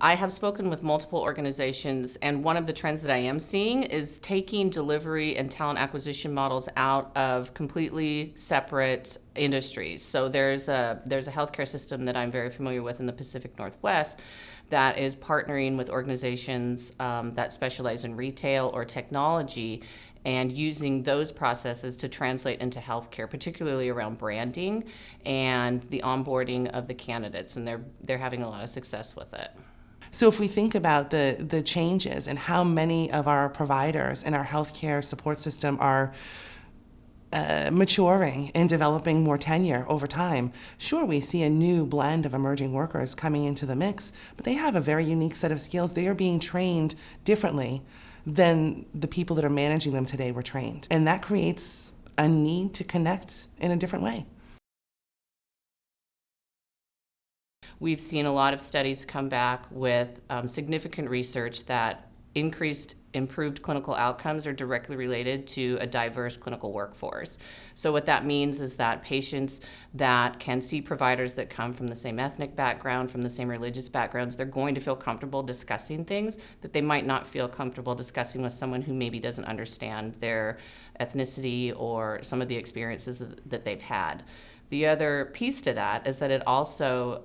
I have spoken with multiple organizations, and one of the trends that I am seeing is taking delivery and talent acquisition models out of completely separate industries. So there's a healthcare system that I'm very familiar with in the Pacific Northwest that is partnering with organizations that specialize in retail or technology, and using those processes to translate into healthcare, particularly around branding and the onboarding of the candidates, and they're having a lot of success with it. So if we think about the changes and how many of our providers in our healthcare support system are maturing and developing more tenure over time, sure, we see a new blend of emerging workers coming into the mix, but they have a very unique set of skills. They are being trained differently than the people that are managing them today were trained. And that creates a need to connect in a different way. We've seen a lot of studies come back with significant research that improved clinical outcomes are directly related to a diverse clinical workforce. So what that means is that patients that can see providers that come from the same ethnic background, from the same religious backgrounds, they're going to feel comfortable discussing things that they might not feel comfortable discussing with someone who maybe doesn't understand their ethnicity or some of the experiences that they've had. The other piece to that is that it also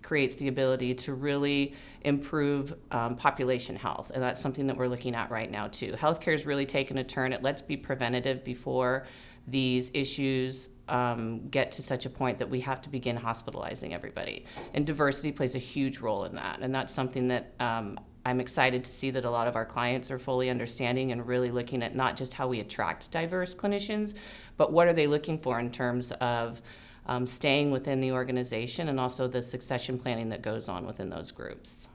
creates the ability to really improve population health, and that's something that we're looking at right now too. Healthcare has really taken a turn. Let's be preventative before these issues get to such a point that we have to begin hospitalizing everybody. And diversity plays a huge role in that, and that's something that I'm excited to see that a lot of our clients are fully understanding and really looking at not just how we attract diverse clinicians, but what are they looking for in terms of staying within the organization, and also the succession planning that goes on within those groups.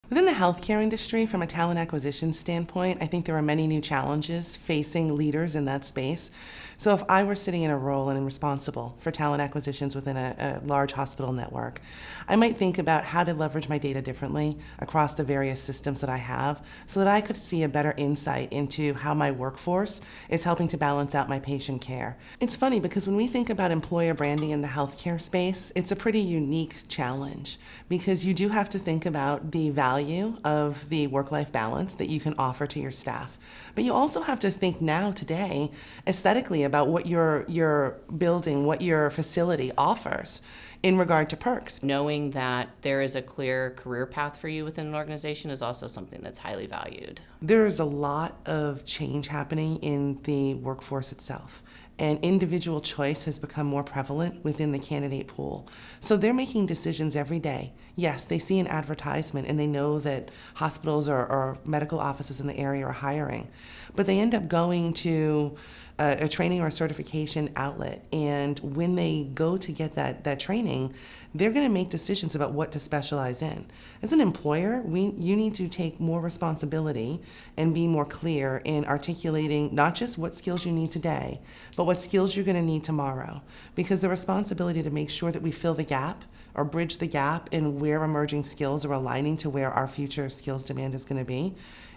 Within the healthcare industry, from a talent acquisition standpoint, I think there are many new challenges facing leaders in that space. So if I were sitting in a role and responsible for talent acquisitions within a large hospital network, I might think about how to leverage my data differently across the various systems that I have so that I could see a better insight into how my workforce is helping to balance out my patient care. It's funny because when we think about employer branding in the healthcare space, it's a pretty unique challenge because you do have to think about the value of the work-life balance that you can offer to your staff. But you also have to think now, today, aesthetically about what your building, what your facility offers in regard to perks. Knowing that there is a clear career path for you within an organization is also something that's highly valued. There is a lot of change happening in the workforce itself, and individual choice has become more prevalent within the candidate pool. So they're making decisions every day. Yes, they see an advertisement and they know that hospitals or medical offices in the area are hiring, but they end up going to a training or a certification outlet, and when they go to get that training, they're going to make decisions about what to specialize in. As an employer, you need to take more responsibility and be more clear in articulating not just what skills you need today, but what skills you're going to need tomorrow. Because the responsibility to make sure that we fill the gap or bridge the gap in where emerging skills are aligning to where our future skills demand is going to be,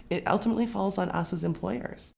it ultimately falls on us as employers.